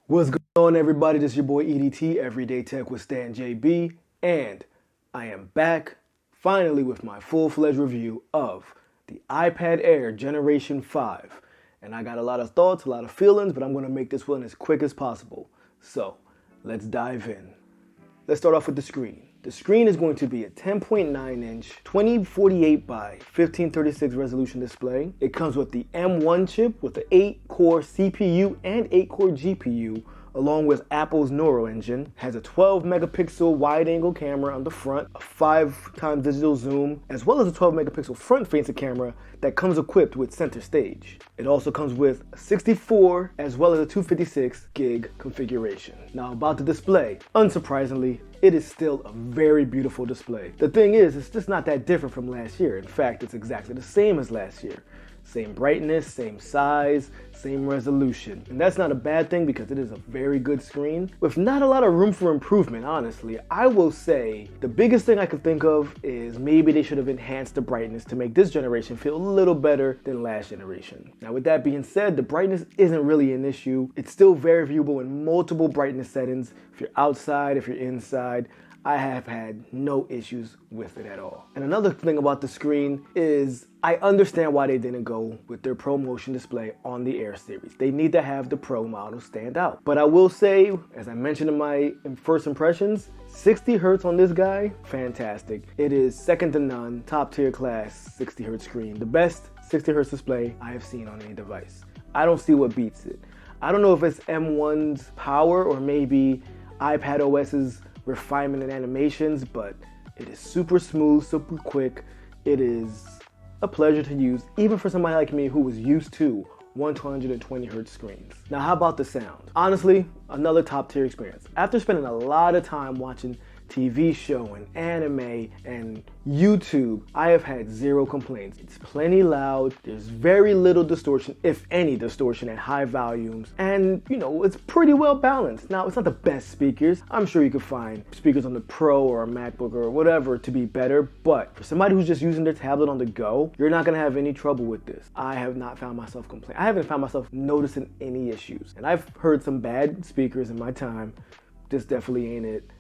What's going on, everybody? This is your boy EDT, Everyday Tech with Stan JB, and I am back finally with my full-fledged review of the iPad Air Generation 5. And I got a lot of thoughts, a lot of feelings, but I'm going to make this one as quick as possible. So, let's dive in. Let's start off with the screen. The screen is going to be a 10.9-inch, 2048 by 1536 resolution display. It comes with the M1 chip with the 8-core CPU and 8-core GPU, along with Apple's Neural Engine. Has a 12-megapixel wide-angle camera on the front, a 5x digital zoom, as well as a 12-megapixel front-facing camera that comes equipped with center stage. It also comes with a 64 as well as a 256 gig configuration. Now about the display, unsurprisingly, it is still a very beautiful display. The thing is, it's just not that different from last year. In fact, it's exactly the same as last year. Same brightness, same size, same resolution. And that's not a bad thing because it is a very good screen with not a lot of room for improvement, honestly. I will say the biggest thing I could think of is maybe they should have enhanced the brightness to make this generation feel a little better than last generation. Now with that being said, the brightness isn't really an issue. It's still very viewable in multiple brightness settings. If you're outside, if you're inside, I have had no issues with it at all. And another thing about the screen is I understand why they didn't go with their Pro Motion display on the Air series. They need to have the Pro model stand out. But I will say, as I mentioned in my first impressions, 60 hertz on this guy, fantastic. It is second to none, top tier class 60 hertz screen. The best 60 hertz display I have seen on any device. I don't see what beats it. I don't know if it's M1's power or maybe iPad OS's refinement and animations, but it is super smooth, super quick. It is a pleasure to use, even for somebody like me who was used to 120 hertz screens. Now, how about the sound? Honestly, another top tier experience. After spending a lot of time watching TV show and anime and YouTube, I have had zero complaints. It's plenty loud, there's very little distortion, if any distortion at high volumes, and it's pretty well balanced. Now, it's not the best speakers. I'm sure you could find speakers on the Pro or a MacBook or whatever to be better, but for somebody who's just using their tablet on the go, you're not gonna have any trouble with this. I have not found myself complaining. I haven't found myself noticing any issues. And I've heard some bad speakers in my time. This definitely ain't it.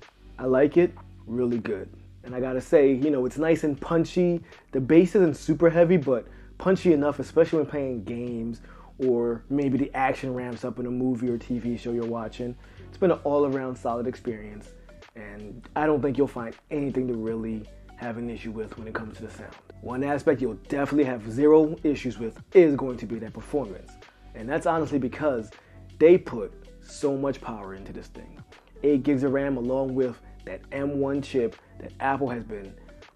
I like it, really good. And I gotta say, it's nice and punchy. The bass isn't super heavy, but punchy enough, especially when playing games or maybe the action ramps up in a movie or TV show you're watching. It's been an all-around solid experience, and I don't think you'll find anything to really have an issue with when it comes to the sound. One aspect you'll definitely have zero issues with is going to be that performance. And that's honestly because they put so much power into this thing. 8 gigs of RAM along with that M1 chip that Apple has been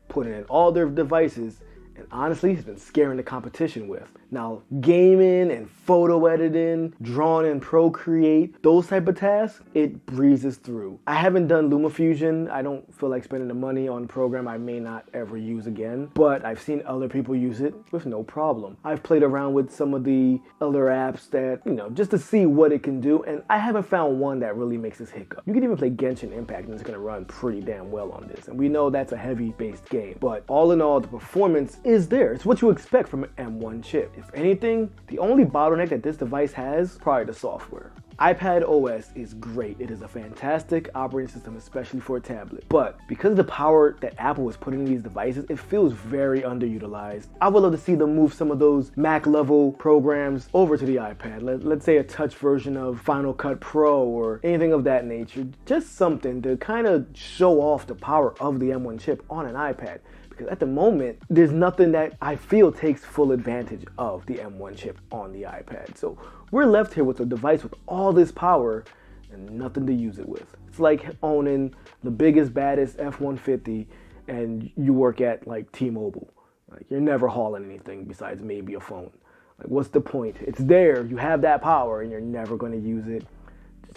putting in all their devices and honestly has been scaring the competition with. Now, gaming and photo editing, drawing in Procreate, those type of tasks, it breezes through. I haven't done LumaFusion. I don't feel like spending the money on a program I may not ever use again, but I've seen other people use it with no problem. I've played around with some of the other apps that, just to see what it can do, and I haven't found one that really makes us hiccup. You can even play Genshin Impact and it's gonna run pretty damn well on this, and we know that's a heavy-based game, but all in all, the performance is there. It's what you expect from an M1 chip. If anything, the only bottleneck that this device has is probably the software. iPad OS is great. It is a fantastic operating system, especially for a tablet. But because of the power that Apple is putting in these devices, it feels very underutilized. I would love to see them move some of those Mac level programs over to the iPad. Let's say a touch version of Final Cut Pro or anything of that nature. Just something to kind of show off the power of the M1 chip on an iPad. Because at the moment, there's nothing that I feel takes full advantage of the M1 chip on the iPad. So we're left here with a device with all this power and nothing to use it with. It's like owning the biggest, baddest F-150 and you work at like T-Mobile. Like, you're never hauling anything besides maybe a phone. Like, what's the point? It's there, you have that power and you're never gonna use it.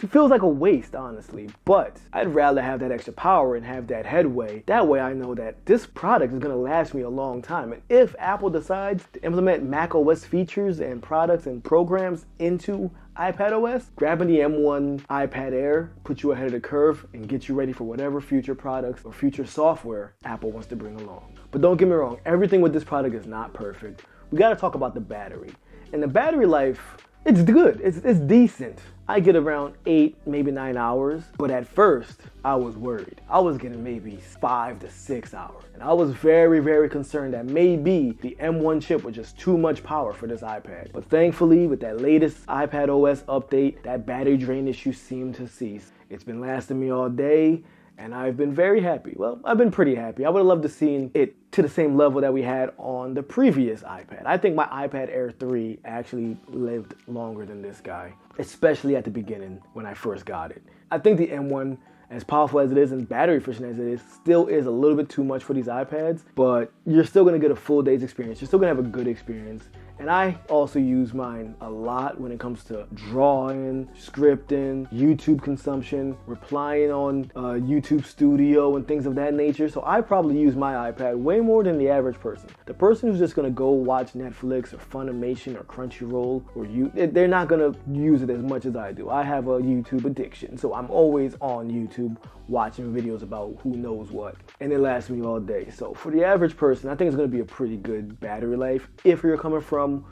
It feels like a waste, honestly, but I'd rather have that extra power and have that headway. That way I know that this product is gonna last me a long time. And if Apple decides to implement Mac OS features and products and programs into iPad OS, grabbing the M1 iPad Air puts you ahead of the curve and gets you ready for whatever future products or future software Apple wants to bring along. But don't get me wrong, everything with this product is not perfect. We gotta talk about the battery. And the battery life It's good. It's decent. I get around 8, maybe 9 hours, but at first I was worried. I was getting maybe 5 to 6 hours. And I was very, very concerned that maybe the M1 chip was just too much power for this iPad. But thankfully, with that latest iPad OS update, that battery drain issue seemed to cease. It's been lasting me all day, and I've been very happy. Well, I've been pretty happy. I would have loved to seen it to the same level that we had on the previous iPad. I think my iPad Air 3 actually lived longer than this guy, especially at the beginning when I first got it. I think the M1, as powerful as it is and battery efficient as it is, still is a little bit too much for these iPads, but you're still gonna get a full day's experience. You're still gonna have a good experience. And I also use mine a lot when it comes to drawing, scripting, YouTube consumption, replying on YouTube Studio and things of that nature. So I probably use my iPad way more than the average person. The person who's just gonna go watch Netflix or Funimation or Crunchyroll or they're not gonna use it as much as I do. I have a YouTube addiction, so I'm always on YouTube watching videos about who knows what, and it lasts me all day. So for the average person, I think it's gonna be a pretty good battery life. If you're coming from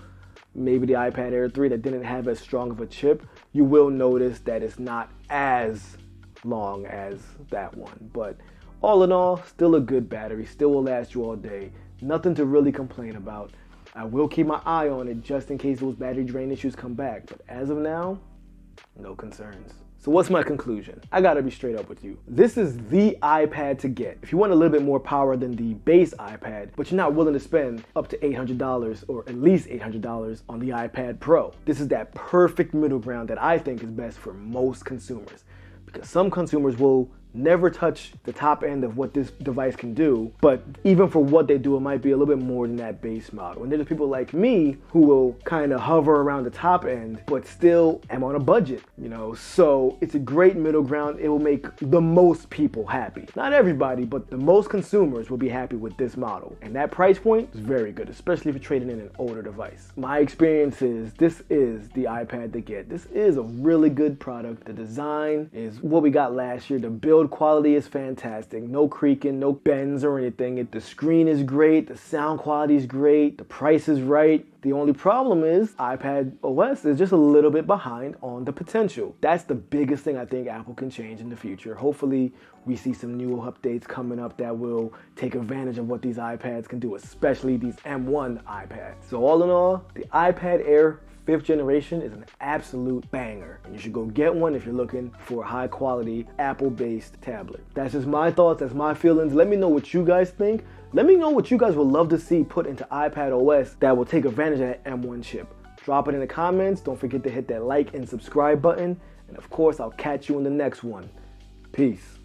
maybe the iPad Air 3 that didn't have as strong of a chip, you will notice that it's not as long as that one. But all in all, still a good battery, still will last you all day. Nothing to really complain about. I will keep my eye on it just in case those battery drain issues come back, but as of now, no concerns. So what's my conclusion? I gotta be straight up with you. This is the iPad to get. If you want a little bit more power than the base iPad, but you're not willing to spend up to $800 or at least $800 on the iPad Pro, this is that perfect middle ground that I think is best for most consumers. Because some consumers will never touch the top end of what this device can do, but even for what they do, it might be a little bit more than that base model. And there's people like me who will kind of hover around the top end, but still am on a budget, so it's a great middle ground. It will make the most people happy. Not everybody, but the most consumers will be happy with this model. And that price point is very good, especially if you're trading in an older device. My experience is this is the iPad to get. This is a really good product. The design is what we got last year. The build quality is fantastic. No creaking, no bends or anything. The screen is great. The sound quality is great. The price is right. The only problem is iPad OS is just a little bit behind on the potential. That's the biggest thing I think Apple can change in the future. Hopefully we see some new updates coming up that will take advantage of what these iPads can do, especially these M1 iPads. So all in all, the iPad Air 5th generation is an absolute banger, and you should go get one if you're looking for a high quality Apple-based tablet. That's just my thoughts, that's my feelings. Let me know what you guys think. Let me know what you guys would love to see put into iPad OS that will take advantage of that M1 chip. Drop it in the comments. Don't forget to hit that like and subscribe button. And of course, I'll catch you in the next one. Peace.